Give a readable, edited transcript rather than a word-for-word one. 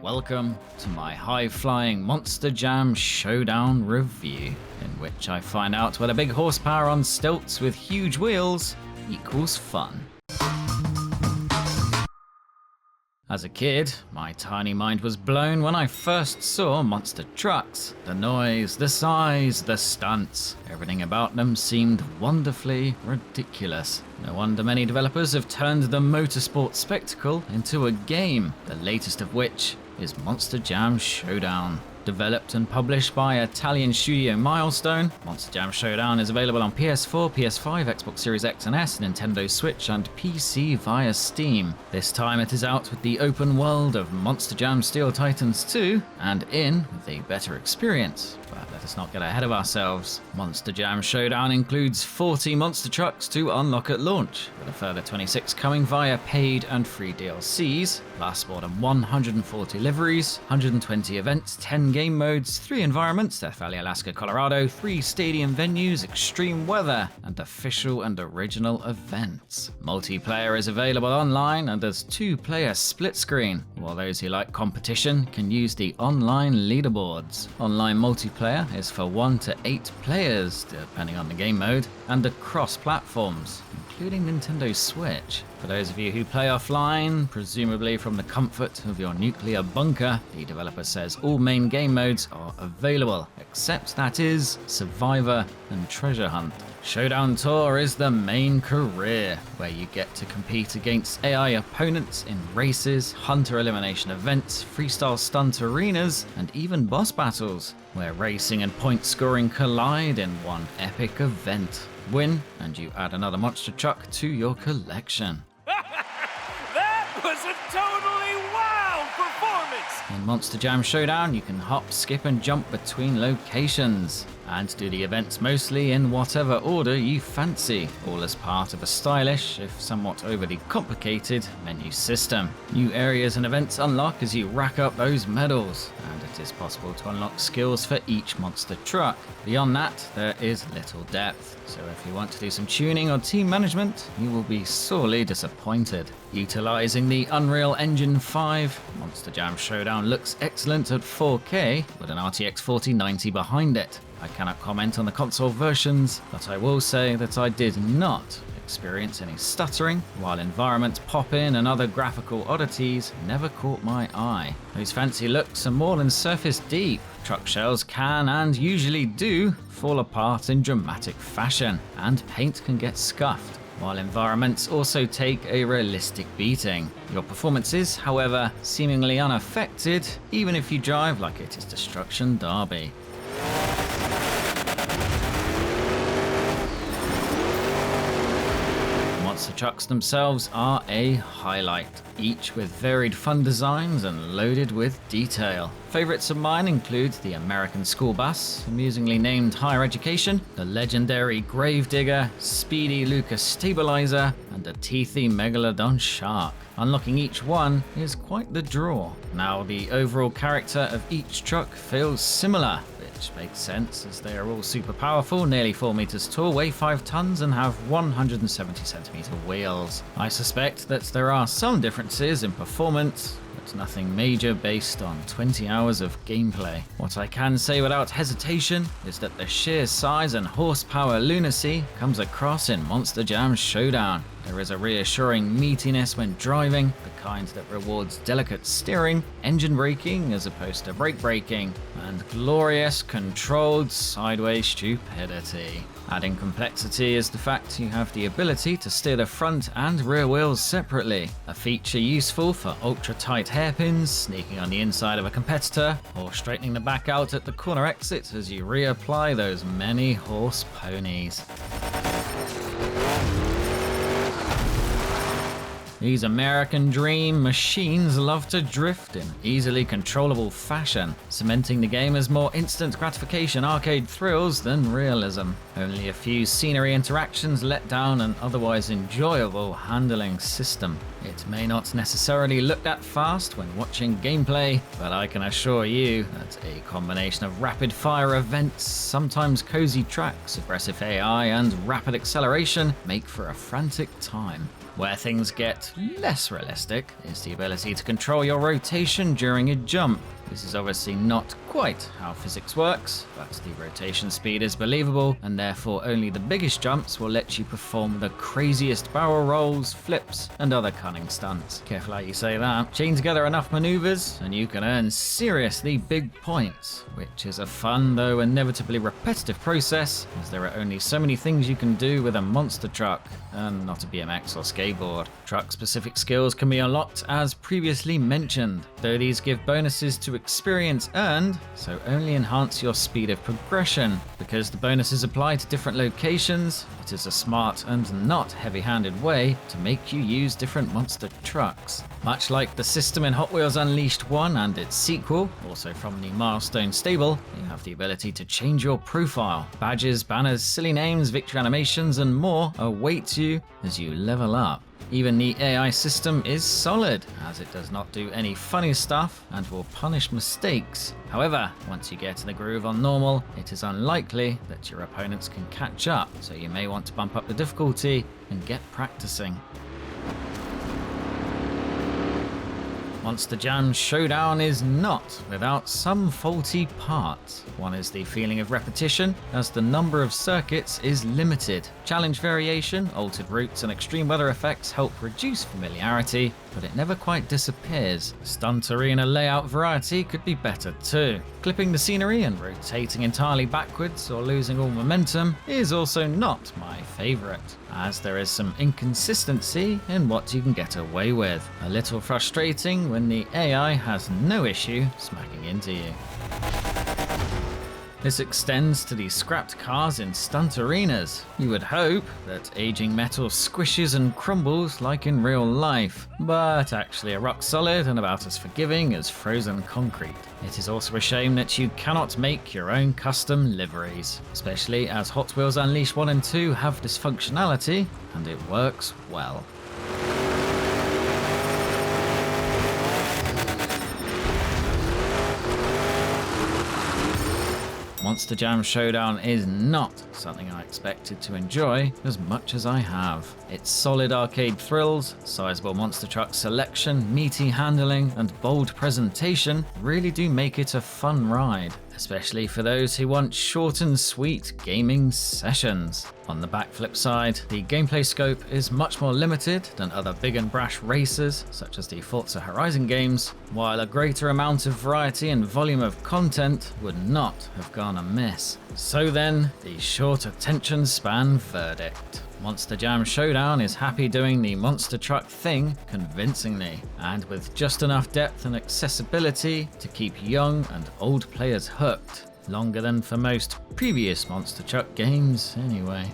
Welcome to my high-flying Monster Jam Showdown review, in which I find out whether big horsepower on stilts with huge wheels equals fun. As a kid, my tiny mind was blown when I first saw monster trucks. The noise, the size, the stunts, everything about them seemed wonderfully ridiculous. No wonder many developers have turned the motorsport spectacle into a game, the latest of which is Monster Jam Showdown. Developed and published by Italian studio Milestone, Monster Jam Showdown is available on PS4, PS5, Xbox Series X and S, Nintendo Switch and PC via Steam. This time it is out with the open world of Monster Jam Steel Titans 2 and in with a better experience. But let us not get ahead of ourselves. Monster Jam Showdown includes 40 monster trucks to unlock at launch, with a further 26 coming via paid and free DLCs, plus more than 140 liveries, 120 events, 10 game modes, 3 environments, Death Valley, Alaska, Colorado, 3 stadium venues, extreme weather, and official and original events. Multiplayer is available online and there's 2-player split screen, while those who like competition can use the online leaderboards. Online multiplayer is for 1 to 8 players, depending on the game mode, and across platforms, including Nintendo Switch. For those of you who play offline, presumably from the comfort of your nuclear bunker, the developer says all main game modes are available, except that is Survivor and Treasure Hunt. Showdown Tour is the main career, where you get to compete against AI opponents in races, hunter elimination events, freestyle stunt arenas, and even boss battles, where racing and point scoring collide in one epic event. Win, and you add another monster truck to your collection. That was a totally wild performance! In Monster Jam Showdown, you can hop, skip, and jump between locations, and do the events mostly in whatever order you fancy, all as part of a stylish, if somewhat overly complicated, menu system. New areas and events unlock as you rack up those medals, and it is possible to unlock skills for each monster truck. Beyond that, there is little depth, so if you want to do some tuning or team management, you will be sorely disappointed. Utilizing the Unreal Engine 5, Monster Jam Showdown looks excellent at 4K with an RTX 4090 behind it. I cannot comment on the console versions, but I will say that I did not experience any stuttering, while environment pop-in and other graphical oddities never caught my eye. Those fancy looks are more than surface deep. Truck shells can, and usually do, fall apart in dramatic fashion, and paint can get scuffed, while environments also take a realistic beating. Your performance is, however, seemingly unaffected, even if you drive like it is Destruction Derby. Monster trucks themselves are a highlight, each with varied fun designs and loaded with detail. Favorites of mine include the American School Bus, amusingly named Higher Education, the legendary Gravedigger, Speedy Lucas Stabilizer, and the teethy Megalodon Shark. Unlocking each one is quite the draw. Now, the overall character of each truck feels similar, which makes sense as they are all super powerful, nearly 4 meters tall, weigh 5 tons, and have 170 centimeter wheels. I suspect that there are some differences in performance, but nothing major based on 20 hours of gameplay. What I can say without hesitation is that the sheer size and horsepower lunacy comes across in Monster Jam Showdown. There is a reassuring meatiness when driving, the kind that rewards delicate steering, engine braking as opposed to brake braking, and glorious controlled sideways stupidity. Adding complexity is the fact you have the ability to steer the front and rear wheels separately, a feature useful for ultra-tight hairpins, sneaking on the inside of a competitor, or straightening the back out at the corner exit as you reapply those many horse ponies. These American dream machines love to drift in easily controllable fashion, cementing the game as more instant gratification arcade thrills than realism. Only a few scenery interactions let down an otherwise enjoyable handling system. It may not necessarily look that fast when watching gameplay, but I can assure you that a combination of rapid-fire events, sometimes cozy tracks, aggressive AI, and rapid acceleration make for a frantic time. Where things get less realistic is the ability to control your rotation during a jump. This is obviously not quite how physics works, but the rotation speed is believable, and therefore only the biggest jumps will let you perform the craziest barrel rolls, flips, and other cunning stunts. Careful how you say that. Chain together enough maneuvers, and you can earn seriously big points, which is a fun though inevitably repetitive process, as there are only so many things you can do with a monster truck, and not a BMX or skateboard. Truck-specific skills can be unlocked as previously mentioned, though these give bonuses to experience earned, so only enhance your speed of progression. Because the bonuses apply to different locations, it is a smart and not heavy-handed way to make you use different monster trucks. Much like the system in Hot Wheels Unleashed 1 and its sequel, also from the Milestone stable, you have the ability to change your profile. Badges, banners, silly names, victory animations, and more await you as you level up. Even the AI system is solid, as it does not do any funny stuff and will punish mistakes. However, once you get in the groove on normal, it is unlikely that your opponents can catch up, so you may want to bump up the difficulty and get practicing. Monster Jam Showdown is not without some faulty parts. One is the feeling of repetition, as the number of circuits is limited. Challenge variation, altered routes, and extreme weather effects help reduce familiarity, but it never quite disappears. Stunt arena layout variety could be better too. Clipping the scenery and rotating entirely backwards or losing all momentum is also not my favourite, as there is some inconsistency in what you can get away with. A little frustrating when the AI has no issue smacking into you. This extends to the scrapped cars in stunt arenas. You would hope that aging metal squishes and crumbles like in real life, but actually are rock solid and about as forgiving as frozen concrete. It is also a shame that you cannot make your own custom liveries, especially as Hot Wheels Unleashed 1 and 2 have this functionality, and it works well. Monster Jam Showdown is not something I expected to enjoy as much as I have. Its solid arcade thrills, sizable monster truck selection, meaty handling, and bold presentation really do make it a fun ride, especially for those who want short and sweet gaming sessions. On the backflip side, the gameplay scope is much more limited than other big and brash racers, such as the Forza Horizon games, while a greater amount of variety and volume of content would not have gone amiss. So then, the short attention span verdict. Monster Jam Showdown is happy doing the monster truck thing convincingly, and with just enough depth and accessibility to keep young and old players hooked. Longer than for most previous monster truck games anyway.